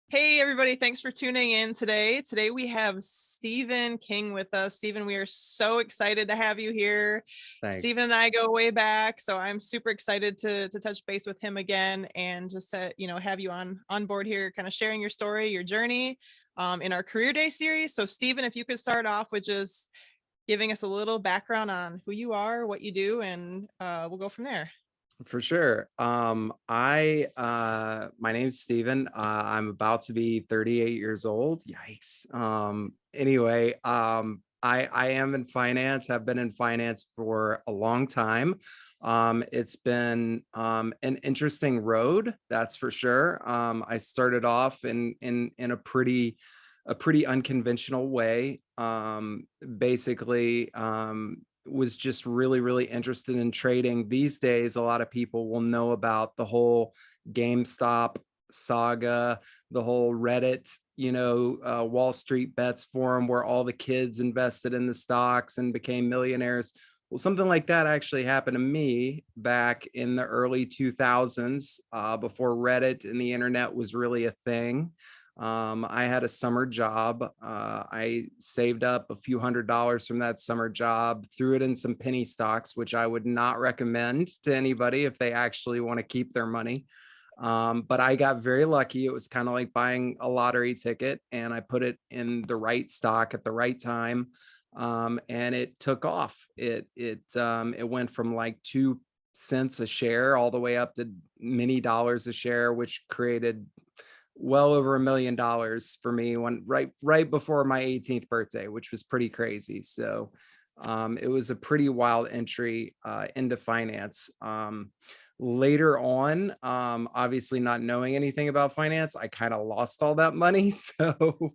Hey, everybody. Thanks for tuning in today. Today we have Stephen King with us. Stephen, we are so excited to have you here. Thanks. Stephen and I go way back, so I'm super excited to touch base with him again and just to, have you on board here, kind of sharing your story, your journey in our Career Day series. So, Stephen, if you could start off with just giving us a little background on who you are, what you do, and we'll go from there. For sure. My name's Steven. I'm about to be 38 years old. Yikes. I am in finance, have been in finance for a long time. It's been an interesting road, that's for sure. I started off in a pretty unconventional way. Basically, was just really, really interested in trading. These days, a lot of people will know about the whole GameStop saga, the whole Reddit, Wall Street Bets forum where all the kids invested in the stocks and became millionaires. Well, something like that actually happened to me back in the early 2000s, before Reddit and the internet was really a thing. I had a summer job. I saved up a few $100s from that summer job, threw it in some penny stocks, which I would not recommend to anybody if they actually want to keep their money. But I got very lucky. It was kind of like buying a lottery ticket, and I put it in the right stock at the right time. And it took off. It went from like 2 cents a share all the way up to many dollars a share, which created well over $1 million for me when right before my 18th birthday, which was pretty crazy. So it was a pretty wild entry into finance. Later on, obviously not knowing anything about finance, I kind of lost all that money. So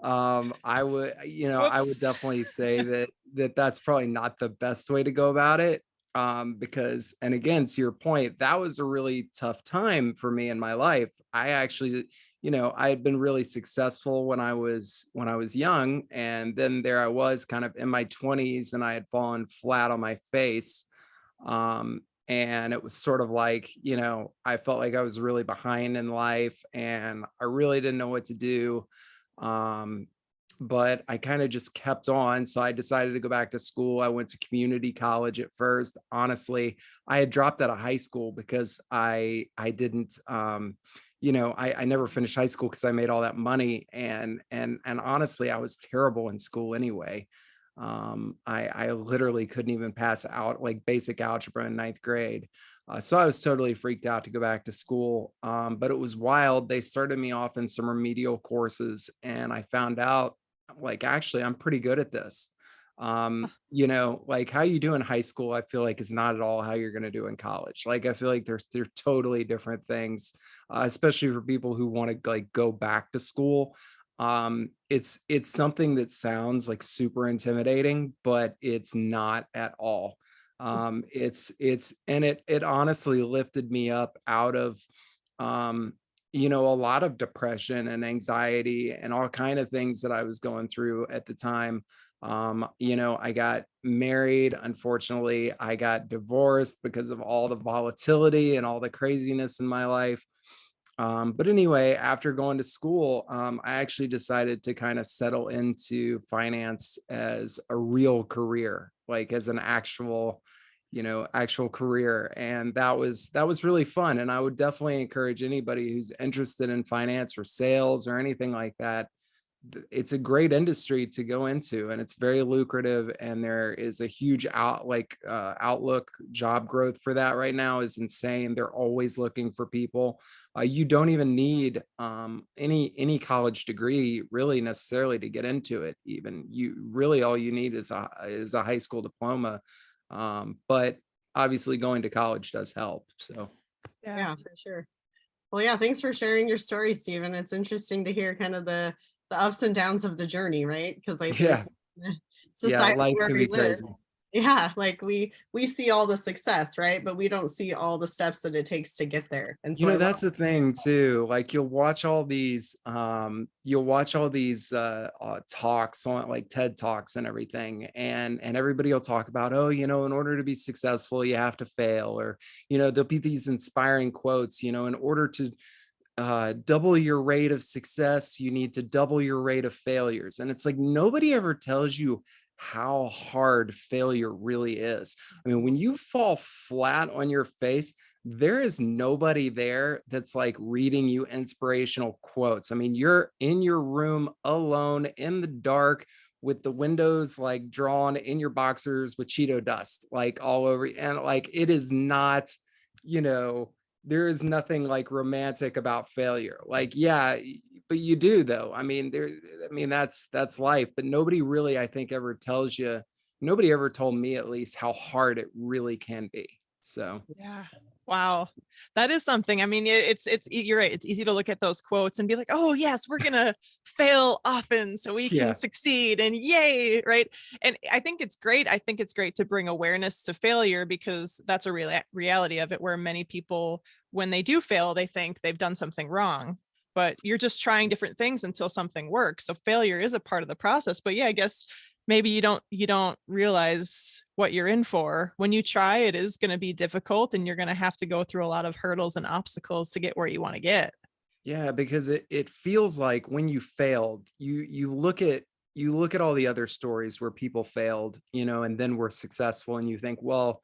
I would Whoops. definitely say that's probably not the best way to go about it. Because, and again, to your point, that was a really tough time for me in my life. I actually, I had been really successful when I was young, and then there I was kind of in my 20s, and I had fallen flat on my face. And it was sort of like, I felt like I was really behind in life, and I really didn't know what to do. Um, but I kind of just kept on. So I decided to go back to school. I went to community college at first. Honestly, I had dropped out of high school because I didn't I never finished high school because I made all that money, and honestly, I was terrible in school anyway. I literally couldn't even pass out like basic algebra in ninth grade. So I was totally freaked out to go back to school. But it was wild. They started me off in some remedial courses, and I found out, like, actually, I'm pretty good at this. Like how you do in high school, I feel like is not at all how you're going to do in college. Like, I feel like they're totally different things, especially for people who want to like go back to school. It's something that sounds like super intimidating, but it's not at all. It honestly lifted me up out of um a lot of depression and anxiety and all kind of things that I was going through at the time. I got married. Unfortunately, I got divorced because of all the volatility and all the craziness in my life. But anyway, after going to school, I actually decided to kind of settle into finance as a real career, like as an actual career. And that was really fun. And I would definitely encourage anybody who's interested in finance or sales or anything like that. It's a great industry to go into, and it's very lucrative, and there is a huge outlook. Job growth for that right now is insane. They're always looking for people. You don't even need any college degree really necessarily to get into it. Even you really, all you need is a high school diploma. But obviously going to college does help. So Yeah. Yeah, for sure. Well, yeah, thanks for sharing your story, Stephen. It's interesting to hear kind of the ups and downs of the journey, right? Because I think yeah, the yeah, society life where can we be live, crazy. yeah, like we see all the success, right? But we don't see all the steps that it takes to get there. And so I love, That's the thing too. Like, you'll watch all these talks on like TED Talks and everything, and everybody will talk about, oh, in order to be successful, you have to fail, or there'll be these inspiring quotes, in order to double your rate of success, you need to double your rate of failures. And it's like nobody ever tells you how hard failure really is. I mean, when you fall flat on your face, there is nobody there that's like reading you inspirational quotes. I mean, you're in your room alone in the dark with the windows like drawn in your boxers with Cheeto dust like all over. And like it is not, you know, there is nothing like romantic about failure. Like, yeah, but you do though. I mean, that's life, but nobody really, I think, ever tells you, nobody ever told me at least how hard it really can be. So Yeah. Wow. That is something. I mean, you're right. It's easy to look at those quotes and be like, oh yes, we're going to fail often so we can yeah, succeed and yay. Right. And I think it's great. I think it's great to bring awareness to failure because that's a real reality of it where many people, when they do fail, they think they've done something wrong, but you're just trying different things until something works. So failure is a part of the process, but yeah, I guess maybe you don't realize what you're in for. When you try, it is going to be difficult and you're going to have to go through a lot of hurdles and obstacles to get where you want to get. yeah, because it feels like when you failed, you look at all the other stories where people failed, you know, and then were successful, and you think, well,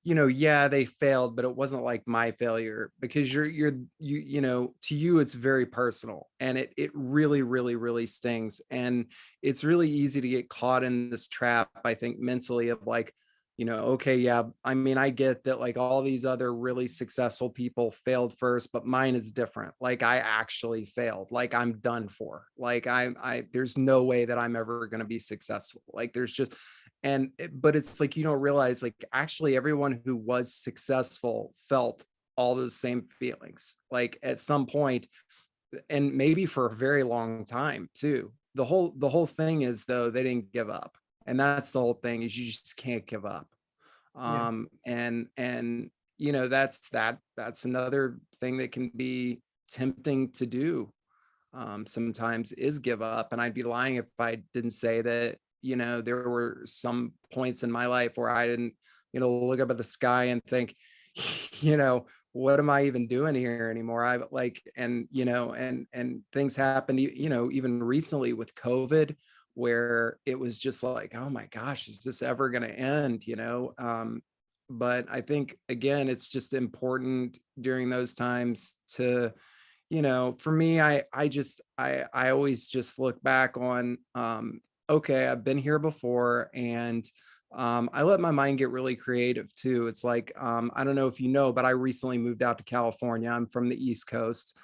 you know, yeah, they failed, but it wasn't like my failure because you know, to you, it's very personal and it really, really, really stings. And it's really easy to get caught in this trap, I think, mentally of like, you know, okay, yeah, I mean, I get that like all these other really successful people failed first, but mine is different. Like I actually failed, like I'm done for. Like there's no way that I'm ever going to be successful. Like there's just, but it's like you don't realize like actually everyone who was successful felt all those same feelings like at some point, and maybe for a very long time too. The whole thing is though they didn't give up, and that's the whole thing is you just can't give up. Yeah. And you know that's another thing that can be tempting to do sometimes is give up. And I'd be lying if I didn't say that, you know, there were some points in my life where I didn't, you know, look up at the sky and think, you know, what am I even doing here anymore? I've like, and, you know, and things happened, you know, even recently with COVID, where it was just like, oh my gosh, is this ever going to end? You know? But I think again, it's just important during those times to, you know, for me, I always just look back on, okay, I've been here before, and I let my mind get really creative too. It's like, I don't know if you know, but I recently moved out to California. I'm from the East Coast.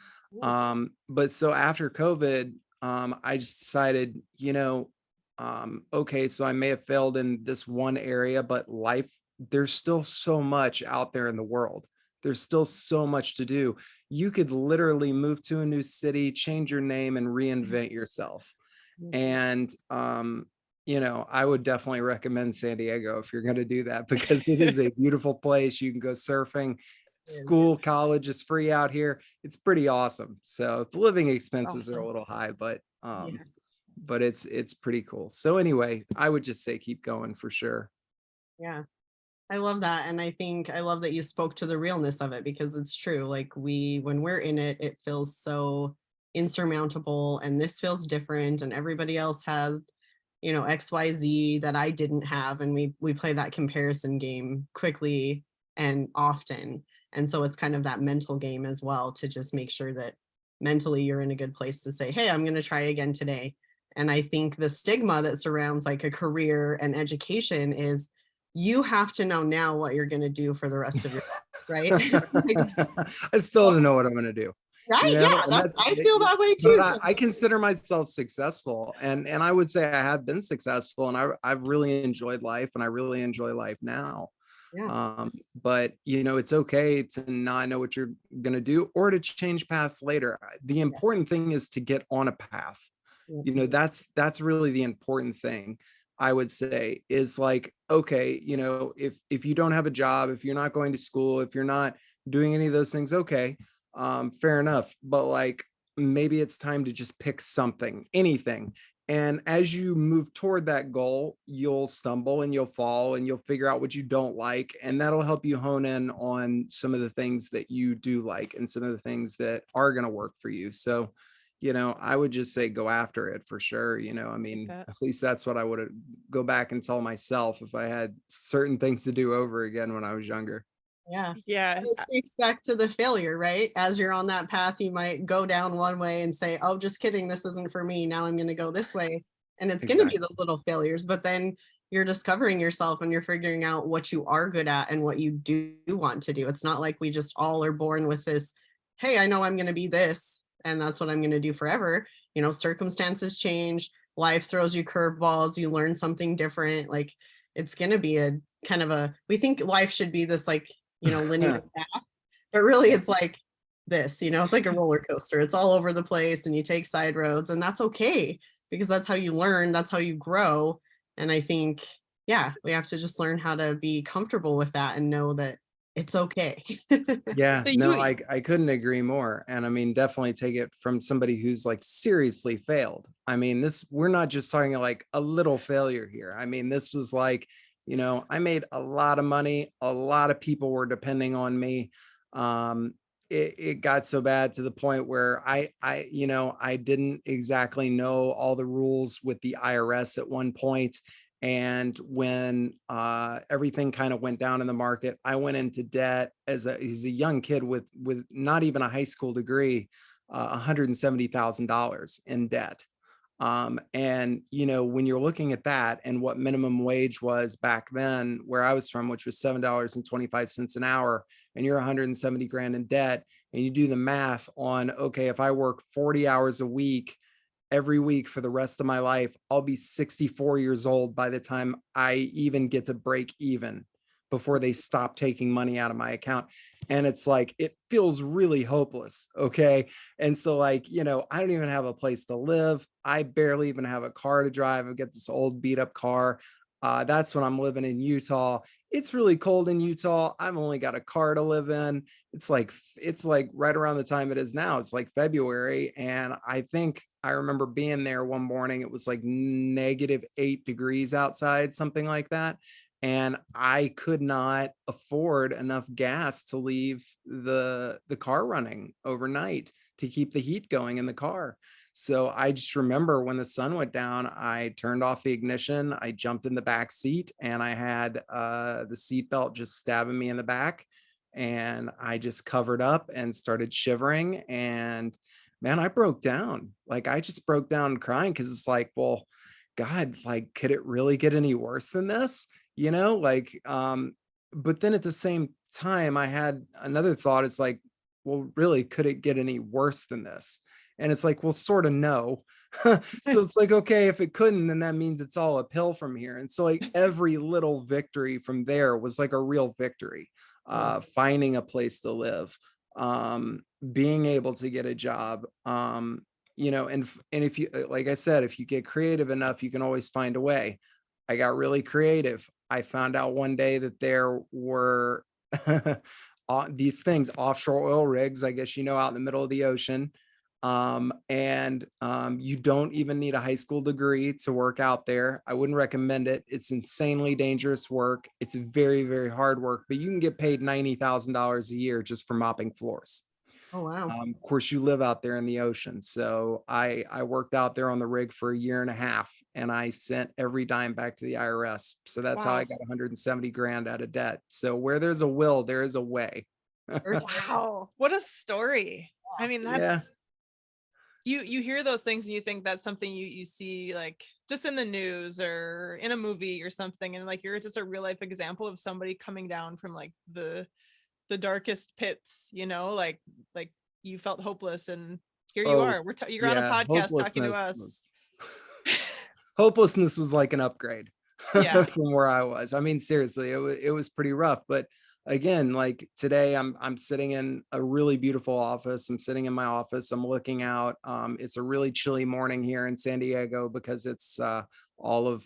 Ooh. But so after COVID, I just decided, you know, okay, so I may have failed in this one area, but life, there's still so much out there in the world. There's still so much to do. You could literally move to a new city, change your name, and reinvent yourself. Mhm. And you know, I would definitely recommend San Diego if you're going to do that because it is a beautiful place. You can go surfing. School, college is free out here. It's pretty awesome. So the living expenses are a Awesome. little high, Yeah. but it's pretty cool. So anyway, I would just say keep going for sure. Yeah. I love that. And I think I love that you spoke to the realness of it because it's true. Like when we're in it, it feels so insurmountable and this feels different and everybody else has, you know, XYZ that I didn't have. And we play that comparison game quickly and often. And so it's kind of that mental game as well to just make sure that mentally you're in a good place to say, hey, I'm going to try again today. And I think the stigma that surrounds like a career and education is you have to know now what you're going to do for the rest of your life, right? It's like, I still well, don't know what I'm going to do, you right? know, Yeah, and that's that's, I feel that way but too. So I consider myself successful, and I would say I have been successful, and I've really enjoyed life, and I really enjoy life now. yeah, But you know, it's okay to not know what you're going to do or to change paths later. The yeah, important thing is to get on a path. yeah, You know, that's really the important thing. I would say is like, okay, you know, if you don't have a job, if you're not going to school, if you're not doing any of those things, okay, fair enough. But like maybe it's time to just pick something, anything, And as you move toward that goal, you'll stumble and you'll fall and you'll figure out what you don't like. And that'll help you hone in on some of the things that you do like and some of the things that are going to work for you. So, I would just say go after it for sure. I Like mean, that. at least that's what I would go back and tell myself if I had certain things to do over again when I was younger. Yeah. Yeah. This speaks back to the failure, right? As you're on that path, you might go down one way and say, oh, just kidding, this isn't for me. Now I'm going to go this way. And it's going to be Exactly. those little failures, but then you're discovering yourself and you're figuring out what you are good at and what you do want to do. It's not like we just all are born with this, hey, I know I'm going to be this, and that's what I'm going to do forever. Circumstances change, life throws you curveballs, you learn something different. Like it's going to be a kind of we think life should be this like, linear path, but really it's like this, it's like a roller coaster. It's all over the place and you take side roads, and that's okay because that's how you learn, that's how you grow. And I think, yeah, we have to just learn how to be comfortable with that and know that it's okay. Yeah, So no, you I couldn't agree more. And I mean, definitely take it from somebody who's like seriously failed. I mean, we're not just talking like a little failure here. I mean, this was like, I made a lot of money. A lot of people were depending on me. It got so bad to the point where I didn't exactly know all the rules with the IRS at one point. And when everything kind of went down in the market, I went into debt as a young kid with not even a high school degree, $170,000 in debt. And when you're looking at that and what minimum wage was back then, where I was from, which was $7.25 an hour, and you're 170 grand in debt, and you do the math on, okay, if I work 40 hours a week every week for the rest of my life, I'll be 64 years old by the time I even get to break even before they stop taking money out of my account. And it's like, it feels really hopeless. Okay. And so like, I don't even have a place to live. I barely even have a car to drive. I get this old beat up car. That's when I'm living in Utah. It's really cold in Utah. I've only got a car to live in. It's like right around the time it is now. It's like February. And I think I remember being there one morning. It was like -8 degrees outside, something like that. And I could not afford enough gas to leave the car running overnight to keep the heat going in the car. So I just remember when the sun went down, I turned off the ignition, I jumped in the back seat, and I had the seatbelt just stabbing me in the back. And I just covered up and started shivering. And man, I broke down. Like I just broke down crying because it's like, well, God, like, could it really get any worse than this? But then at the same time, I had another thought. It's like, well, really, could it get any worse than this? And it's like, well, sort of no. So it's like, okay, if it couldn't, then that means it's all uphill from here. And so like every little victory from there was like a real victory. Finding a place to live, being able to get a job, and if you, like I said, if you get creative enough, you can always find a way. I got really creative. I found out one day that there were these things, offshore oil rigs, I guess, out in the middle of the ocean. And you don't even need a high school degree to work out there. I wouldn't recommend it. It's insanely dangerous work. It's very, very hard work, but you can get paid $90,000 a year just for mopping floors. Oh, wow. Of course, you live out there in the ocean. So I worked out there on the rig for a year and a half, and I sent every dime back to the IRS. So that's how I wow. got 170 grand out of debt. So where there's a will, there is a way. For sure. Wow. What a story. I mean, Yeah. that's you hear those things and you think that's something you see like just in the news or in a movie or something, and like you're just a real life example of somebody coming down from like the darkest pits, like you felt hopeless, and here you Oh, are. You're on a yeah. podcast talking to us. Hopelessness was like an upgrade Yeah. from where I was. I mean, seriously, it was pretty rough. But again, like today, I'm sitting in a really beautiful office. I'm sitting in my office. I'm looking out. It's a really chilly morning here in San Diego because it's all of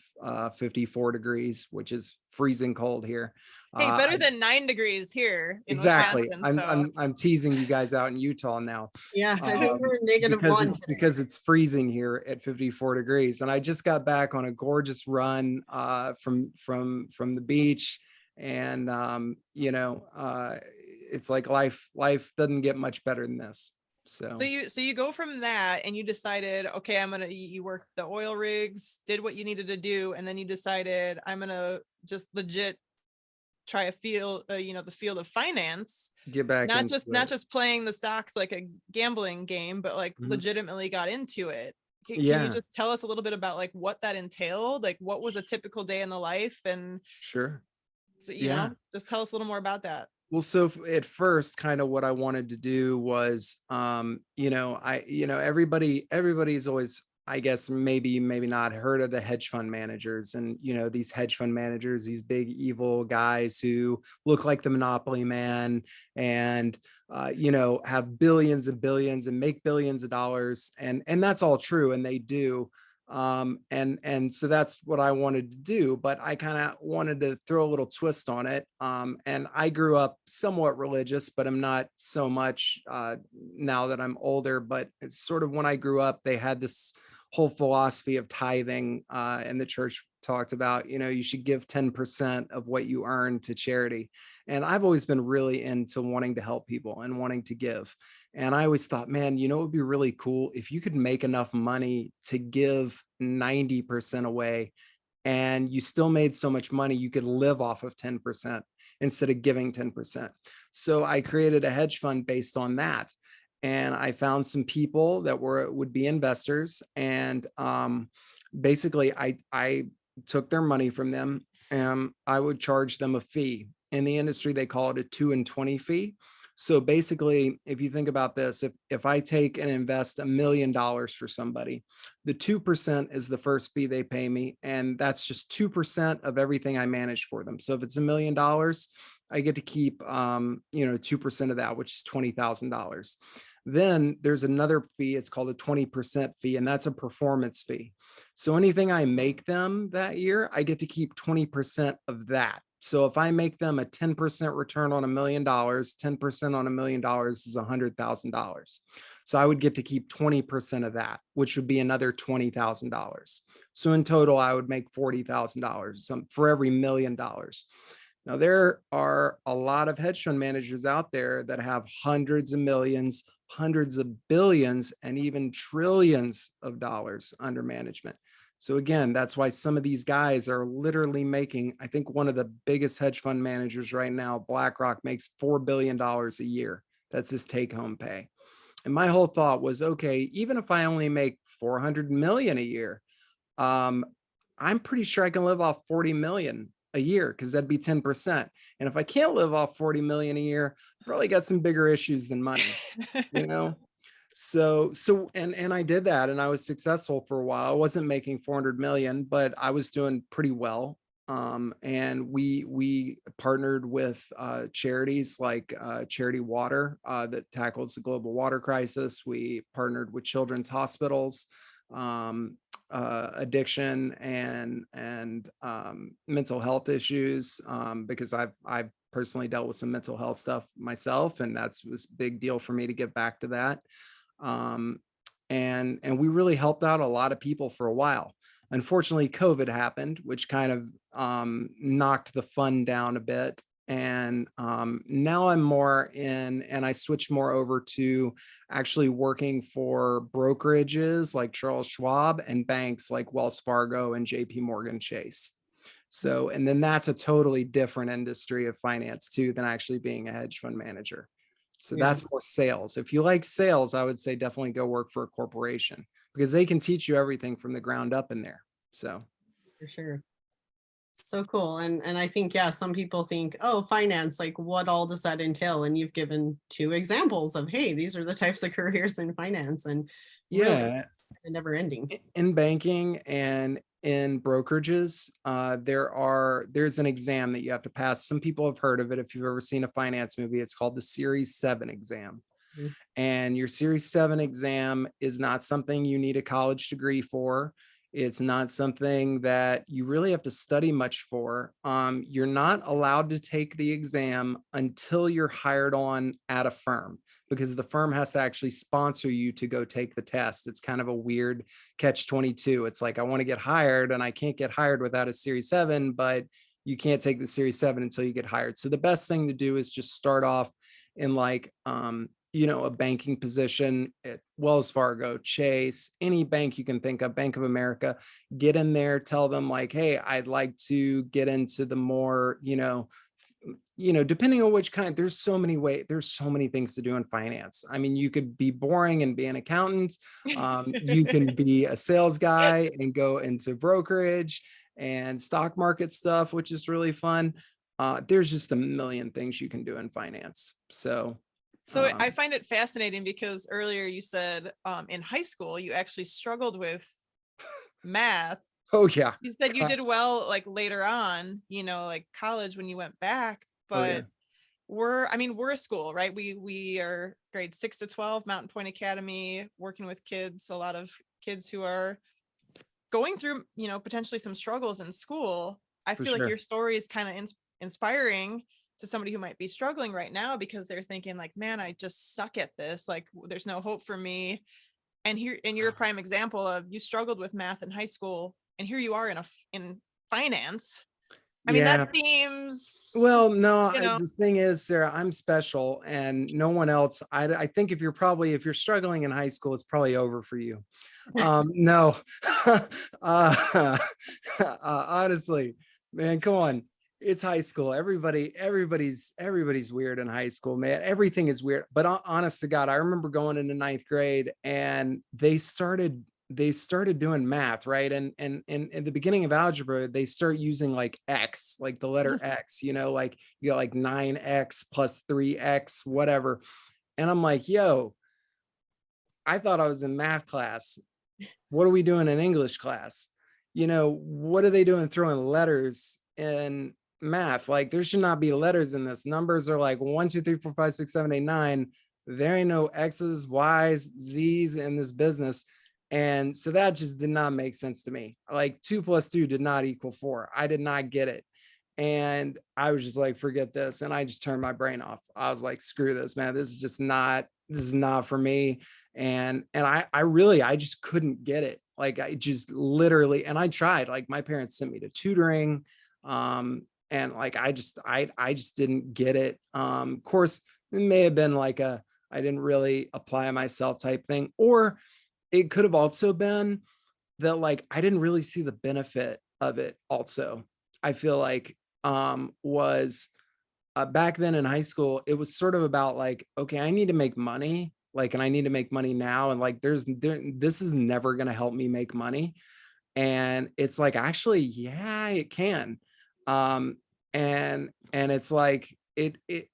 54 degrees, which is freezing cold here. Hey, better than 9 degrees here in Exactly. Wisconsin. I'm teasing you guys out in Utah now. Yeah, I think we're negative because one it's today. because it's freezing here at 54 degrees. And I just got back on a gorgeous run from the beach. And it's like life doesn't get much better than this. So you go from that and you decided, okay, you worked the oil rigs, did what you needed to do, and then you decided I'm gonna just legit try a field, the field of finance, get back not into just playing the stocks like a gambling game, but like legitimately got into it. Can you just tell us a little bit about like what that entailed? Like what was a typical day in the life? And sure. so, just tell us a little more about that. Well, so at first, kind of what I wanted to do was, everybody's always, I guess, maybe not heard of the hedge fund managers. And, these hedge fund managers, these big evil guys who look like the Monopoly Man and, have billions and billions and make billions of dollars. And that's all true. And they do. And so that's what I wanted to do, but I kind of wanted to throw a little twist on it. And I grew up somewhat religious, but I'm not so much now that I'm older. But it's sort of when I grew up, they had this whole philosophy of tithing, and the church talked about, you should give 10% of what you earn to charity. And I've always been really into wanting to help people and wanting to give. And I always thought, man, it would be really cool if you could make enough money to give 90% away and you still made so much money, you could live off of 10% instead of giving 10%. So I created a hedge fund based on that. And I found some people that would be investors. And basically I took their money from them and I would charge them a fee. In the industry, they call it a 2 and 20 fee. So basically, if you think about this, if I take and invest $1 million for somebody, the 2% is the first fee they pay me. And that's just 2% of everything I manage for them. So if it's $1 million, I get to keep, 2% of that, which is $20,000. Then there's another fee. It's called a 20% fee, and that's a performance fee. So anything I make them that year, I get to keep 20% of that. So if I make them a 10% return on $1 million, 10% on $1 million is $100,000. So I would get to keep 20% of that, which would be another $20,000. So in total, I would make $40,000 for every $1 million. Now, there are a lot of hedge fund managers out there that have hundreds of millions, hundreds of billions, and even trillions of dollars under management. So again, that's why some of these guys are literally making, I think one of the biggest hedge fund managers right now, BlackRock, makes $4 billion a year. That's his take home pay. And my whole thought was, okay, even if I only make 400 million a year, I'm pretty sure I can live off 40 million a year, because that'd be 10%. And if I can't live off 40 million a year, I probably got some bigger issues than money, So I did that, and I was successful for a while. I wasn't making 400 million, but I was doing pretty well. And we partnered with charities like Charity Water that tackles the global water crisis. We partnered with children's hospitals, addiction and mental health issues, because I've personally dealt with some mental health stuff myself, and was a big deal for me to get back to that. And we really helped out a lot of people for a while. Unfortunately, COVID happened, which kind of knocked the fun down a bit. And now I'm more and I switched more over to actually working for brokerages like Charles Schwab and banks like Wells Fargo and JP Morgan Chase. So, and then that's a totally different industry of finance too, than actually being a hedge fund manager. So that's more sales. If you like sales, I would say definitely go work for a corporation, because they can teach you everything from the ground up in there. So for sure. So cool. And I think, some people think, oh, finance, like what all does that entail? And you've given 2 examples of, hey, these are the types of careers in finance, and really never ending. In banking and in brokerages, there's an exam that you have to pass. Some people have heard of it. If you've ever seen a finance movie, it's called the Series 7 exam. Mm-hmm. And your Series 7 exam is not something you need a college degree for. It's not something that you really have to study much for. You're not allowed to take the exam until you're hired on at a firm, because the firm has to actually sponsor you to go take the test. It's kind of a weird catch-22. It's like, I want to get hired and I can't get hired without a Series 7, but you can't take the Series 7 until you get hired. So the best thing to do is just start off in like, a banking position at Wells Fargo, Chase, any bank you can think of, Bank of America. Get in there, tell them like, hey, I'd like to get into the more, depending on which kind, there's so many things to do in finance. I mean, you could be boring and be an accountant. You can be a sales guy and go into brokerage and stock market stuff, which is really fun. There's just a million things you can do in finance. So I find it fascinating because earlier you said in high school you actually struggled with math. oh yeah. You said you did well like later on, like college when you went back, but we're a school, right? We are grades 6 to 12, Mountain Point Academy, working with kids, a lot of kids who are going through, potentially some struggles in school. I feel like your story is kind of inspiring to somebody who might be struggling right now, because they're thinking like, man, I just suck at this. Like, there's no hope for me. And you're a prime example of, you struggled with math in high school, and here you are in finance. I mean, that seems, well, no, the thing is, Sarah, I'm special and no one else. I think if you're struggling in high school, it's probably over for you. No, honestly, man, come on. It's high school. Everybody's weird in high school, man. Everything is weird. But honest to God, I remember going into ninth grade and they started doing math, right? And in the beginning of algebra, they start using like X, like the letter X, like you got like 9X plus 3X, whatever. And I'm like, yo, I thought I was in math class. What are we doing in English class? What are they doing throwing letters in math? Like, there should not be letters in this. Numbers are like 1, 2, 3, 4, 5, 6, 7, 8, 9. There ain't no X's, Y's, Z's in this business. And so that just did not make sense to me. Like 2 plus 2 did not equal 4. I did not get it. And I was just like, forget this. And I just turned my brain off. I was like, screw this, man. This is not for me. And I just couldn't get it. Like, I just literally, and I tried, like my parents sent me to tutoring. And like, I just didn't get it. Of course, it may have been like I didn't really apply myself type thing, or it could have also been that like, I didn't really see the benefit of it. Also, I feel like, was back then in high school, it was sort of about like, okay, I need to make money, like, and I need to make money now. And like, this is never going to help me make money. And it's like, actually, yeah, it can. And it's like,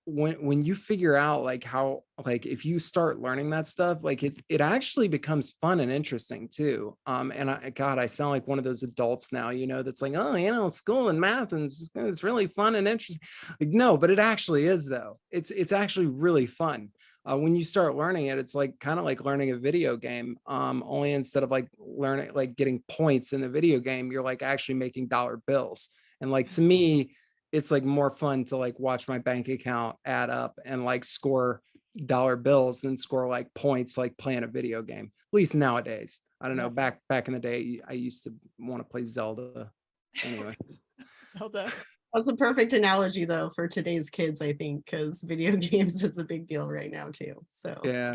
when you figure out like how, like, if you start learning that stuff, like it actually becomes fun and interesting too. And I sound like one of those adults now, that's like, oh, school and math and it's really fun and interesting. Like, no, but it actually is though. It's actually really fun. When you start learning it, it's like kind of like learning a video game. Only instead of like learning, like getting points in the video game, you're like actually making dollar bills. And like, to me, it's like more fun to like watch my bank account add up and like score dollar bills than score like points, like playing a video game, at least nowadays. I don't know. Back in the day, I used to want to play Zelda. Anyway. Zelda. That's a perfect analogy though for today's kids, I think, because video games is a big deal right now too. So yeah.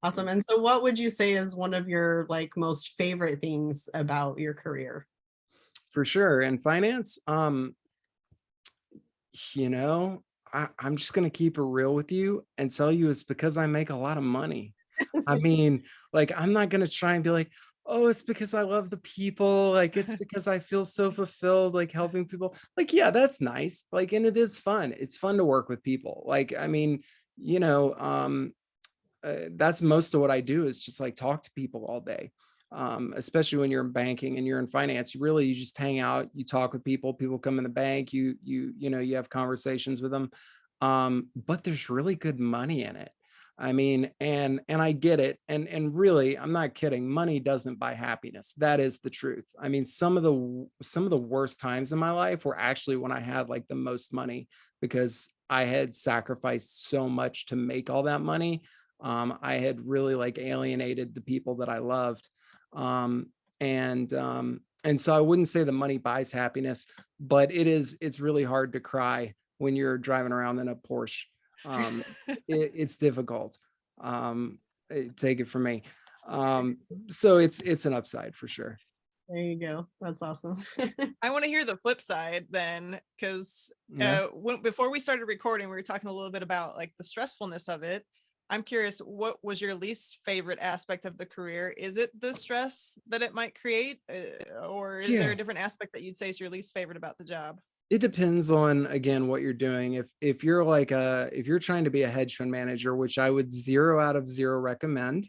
Awesome. And so what would you say is one of your like most favorite things about your career? For sure. In finance, I'm just going to keep it real with you and tell you it's because I make a lot of money. I mean, like, I'm not going to try and be like, oh, it's because I love the people. Like, it's because I feel so fulfilled, like helping people. Like, yeah, that's nice. Like, and it is fun. It's fun to work with people. Like, I mean, that's most of what I do, is just like talk to people all day. Especially when you're in banking and you're in finance, you just hang out, you talk with people come in the bank, you have conversations with them. But there's really good money in it. I mean, and I get it. And really, I'm not kidding. Money doesn't buy happiness. That is the truth. I mean, some of the worst times in my life were actually when I had like the most money, because I had sacrificed so much to make all that money. I had really like alienated the people that I loved. Um, and so I wouldn't say the money buys happiness, but it's really hard to cry when you're driving around in a Porsche. Um, it's difficult. Take it from me. So it's an upside for sure. There you go. That's awesome. I want to hear the flip side then, because Yeah. before we started recording, we were talking a little bit about like the stressfulness of it. I'm curious, what was your least favorite aspect of the career? Is it the stress that it might create, or is there Yeah. a different aspect that you'd say is your least favorite about the job? It depends on, again, what you're doing. If you're like if you're trying to be a hedge fund manager, which I would 0 out of 0 recommend,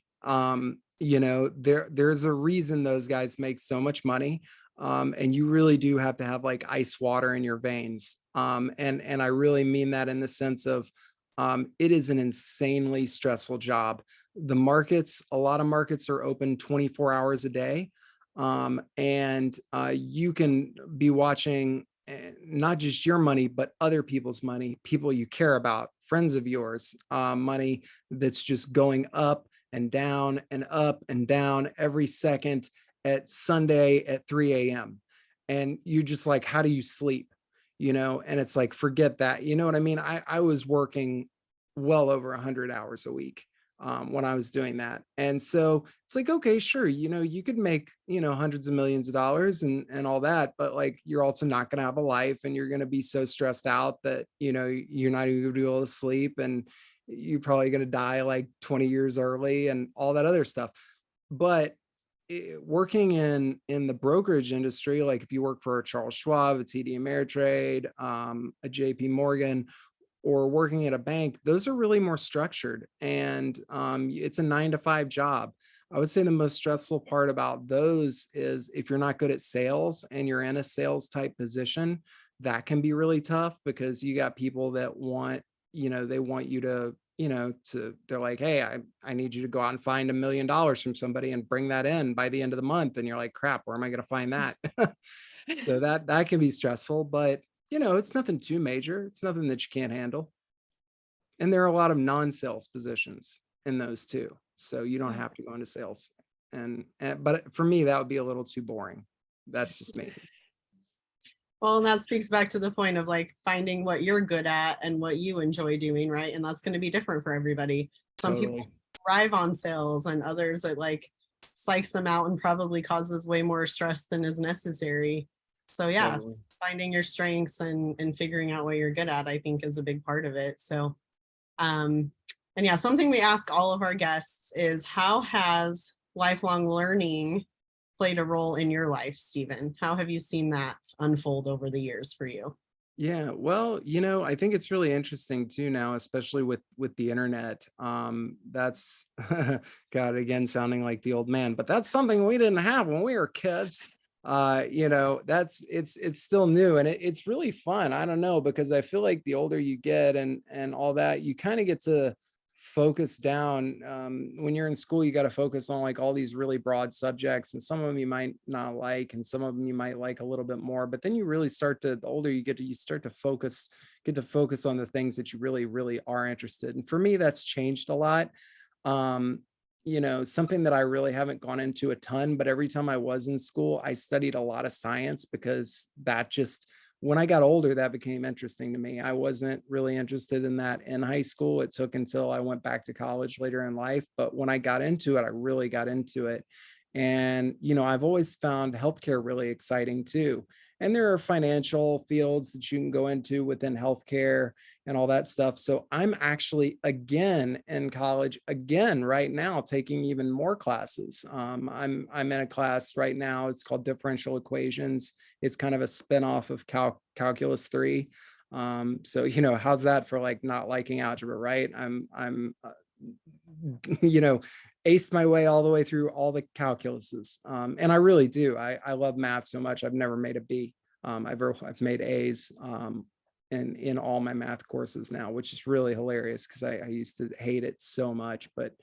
there's a reason those guys make so much money. And you really do have to have like ice water in your veins. And I really mean that in the sense of, it is an insanely stressful job. A lot of markets are open 24 hours a day. And you can be watching not just your money, but other people's money, people you care about, friends of yours, money that's just going up and down every second at Sunday at 3 a.m. And you just like, how do you sleep? And it's like, forget that. You know what I mean? I was working well over 100 hours a week when I was doing that. And so it's like, okay, sure, you could make, hundreds of millions of dollars and all that, but like, you're also not going to have a life, and you're going to be so stressed out that, you're not even going to be able to sleep, and you're probably going to die like 20 years early and all that other stuff. But working in the brokerage industry, like if you work for a Charles Schwab, a TD Ameritrade, a JP Morgan, or working at a bank, those are really more structured, and it's a 9 to 5 job. I would say the most stressful part about those is if you're not good at sales and you're in a sales type position, that can be really tough, because you got people that want, they want you to, they're like, hey, I need you to go out and find $1 million from somebody and bring that in by the end of the month. And you're like, crap, where am I going to find that? So that can be stressful, but it's nothing too major. It's nothing that you can't handle. And there are a lot of non-sales positions in those too. So you don't have to go into sales. But for me, that would be a little too boring. That's just me. Well, and that speaks back to the point of like finding what you're good at and what you enjoy doing, right? And that's going to be different for everybody. Some Totally. people thrive on sales, and others it like psychs them out and probably causes way more stress than is necessary. So yeah, Totally. finding your strengths and figuring out what you're good at, I think, is a big part of it. So and yeah, something we ask all of our guests is, how has lifelong learning played a role in your life, Stephen? How have you seen that unfold over the years for you? Yeah, well, I think it's really interesting too now, especially with the internet. That's God, again, sounding like the old man, but that's something we didn't have when we were kids. That's it's still new, and it's really fun. I don't know, because I feel like the older you get and all that, you kind of get to focus down. When you're in school, you got to focus on like all these really broad subjects, and some of them you might not like, and some of them you might like a little bit more. But then you really the older you get, you start to get to focus on the things that you really, really are interested. And for me, that's changed a lot. Something that I really haven't gone into a ton, but every time I was in school, I studied a lot of science, because when I got older, that became interesting to me. I wasn't really interested in that in high school. It took until I went back to college later in life. But when I got into it, I really got into it. And, I've always found healthcare really exciting too. And there are financial fields that you can go into within healthcare and all that stuff. So I'm actually again in college again right now, taking even more classes. I'm in a class right now. It's called differential equations. It's kind of a spinoff of calculus 3. So how's that for like not liking algebra, right? I'm aced my way all the way through all the calculuses. And I really do. I love math so much. I've never made a B. I've made A's. in all my math courses now, which is really hilarious because I used to hate it so much, but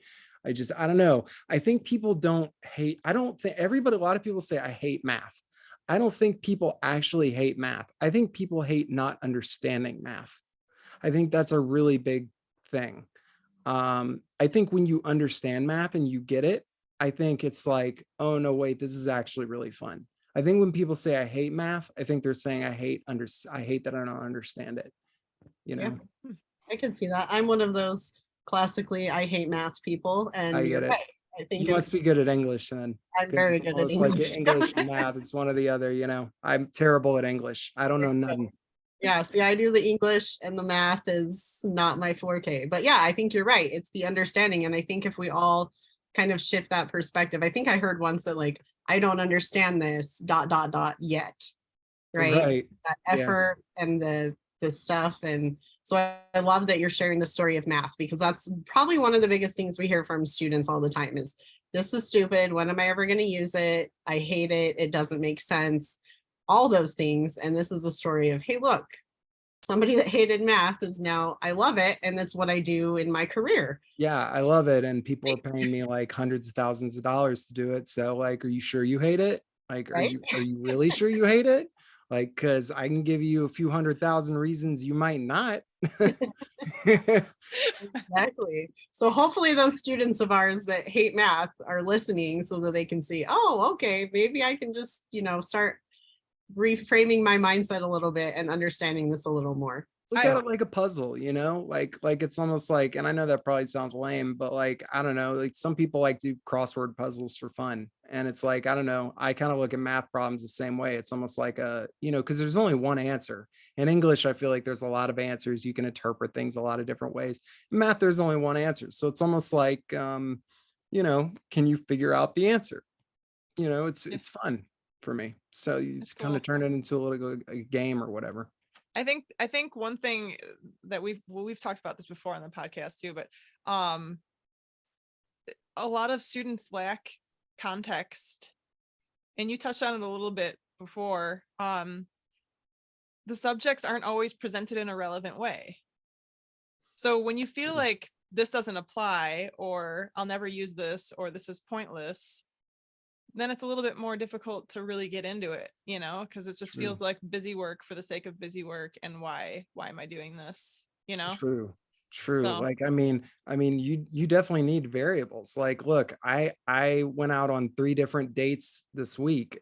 I don't know. I think people don't hate, I don't think everybody, a lot of people say I hate math. I don't think people actually hate math. I think people hate not understanding math. I think that's a really big thing. I think when you understand math and you get it, I think it's like, oh no, wait, this is actually really fun. I think when people say I hate math, I think they're saying I hate that I don't understand it, you Yeah, know. I can see that. I'm one of those classically I hate math people, and I you're get it. right. I think You must be good at English then, I'm because very it's good at almost like English. English and math. It's one or the other, I'm terrible at English. I don't know nothing. Yeah, see, I do the English and the math is not my forte. But yeah, I think you're right. It's the understanding. And I think if we all kind of shift that perspective, I think I heard once that like, I don't understand this yet. Right. Right. That Yeah. effort and the stuff. And so I love that you're sharing the story of math, because that's probably one of the biggest things we hear from students all the time is this is stupid. When am I ever going to use it? I hate it. It doesn't make sense. All those things. And this is a story of, hey, look, somebody that hated math is now, I love it. And it's what I do in my career. Yeah, I love it. And people are paying me like hundreds of thousands of dollars to do it. So like, are you sure you hate it? Like, Right. are you really sure you hate it? Like, cause I can give you a few 100,000 reasons you might not. Exactly. So hopefully those students of ours that hate math are listening so that they can see, oh, okay, maybe I can just, start reframing my mindset a little bit and understanding this a little more. Look So at it like a puzzle, like it's almost like, and I know that probably sounds lame, but like, I don't know, like some people like to do crossword puzzles for fun. And it's like, I don't know, I kind of look at math problems the same way. It's almost like because there's only one answer. In English, I feel like there's a lot of answers. You can interpret things a lot of different ways. In math, there's only one answer. So it's almost like, can you figure out the answer? It's fun for me. So you just kind of turn it into a game or whatever. I think one thing that we've talked about this before on the podcast too, but a lot of students lack context, and you touched on it a little bit before. The subjects aren't always presented in a relevant way. So when you feel like this doesn't apply, or I'll never use this, or this is pointless, then it's a little bit more difficult to really get into it, because it just feels like busy work for the sake of busy work. And why am I doing this? True. So. Like, I mean, you definitely need variables. Like, look, I went out on 3 different dates this week.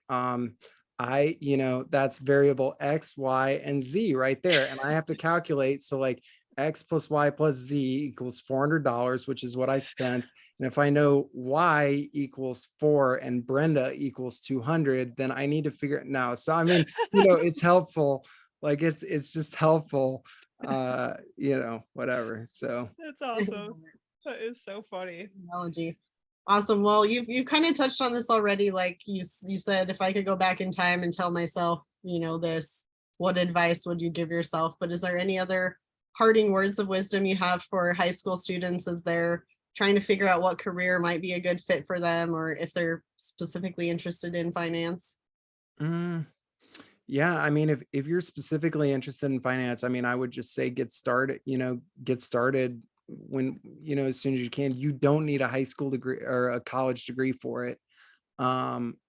That's variable X, Y, and Z right there. And I have to calculate. So like X plus Y plus Z equals $400, which is what I spent. And if I know Y equals 4 and Brenda equals 200, then I need to figure it now. So, I mean, it's helpful. Like it's just helpful. Whatever. So That's awesome. That is so funny. Analogy. Awesome. Well, you kind of touched on this already. Like you said, if I could go back in time and tell myself, this, what advice would you give yourself? But is there any other parting words of wisdom you have for high school students as they're trying to figure out what career might be a good fit for them, or if they're specifically interested in finance? Yeah, I mean, if you're specifically interested in finance, I mean, I would just say get started, when, as soon as you can. You don't need a high school degree or a college degree for it.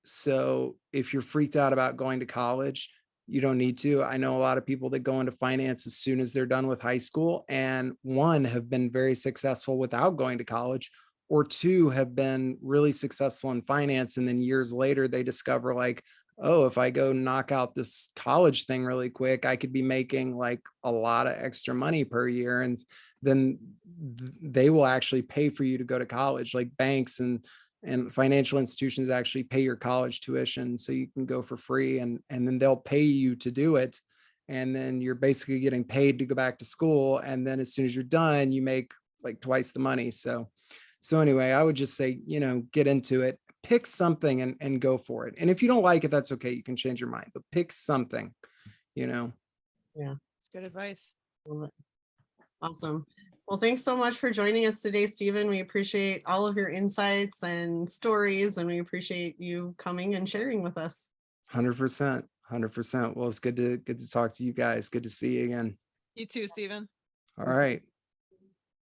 So if you're freaked out about going to college, you don't need to. I know a lot of people that go into finance as soon as they're done with high school, and 1, have been very successful without going to college, or 2, have been really successful in finance. And then years later, they discover like, oh, if I go knock out this college thing really quick, I could be making like a lot of extra money per year. And then they will actually pay for you to go to college. Like banks and financial institutions actually pay your college tuition so you can go for free, and then they'll pay you to do it. And then you're basically getting paid to go back to school. And then as soon as you're done, you make like twice the money. So anyway, I would just say, get into it, pick something and go for it. And if you don't like it, that's okay. You can change your mind, but pick something, Yeah. It's good advice. Awesome. Well, thanks so much for joining us today, Stephen. We appreciate all of your insights and stories, and we appreciate you coming and sharing with us. 100%. Well, it's good to talk to you guys. Good to see you again. You too, Stephen. All right.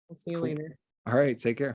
I'll see you Cool. later. All right. Take care.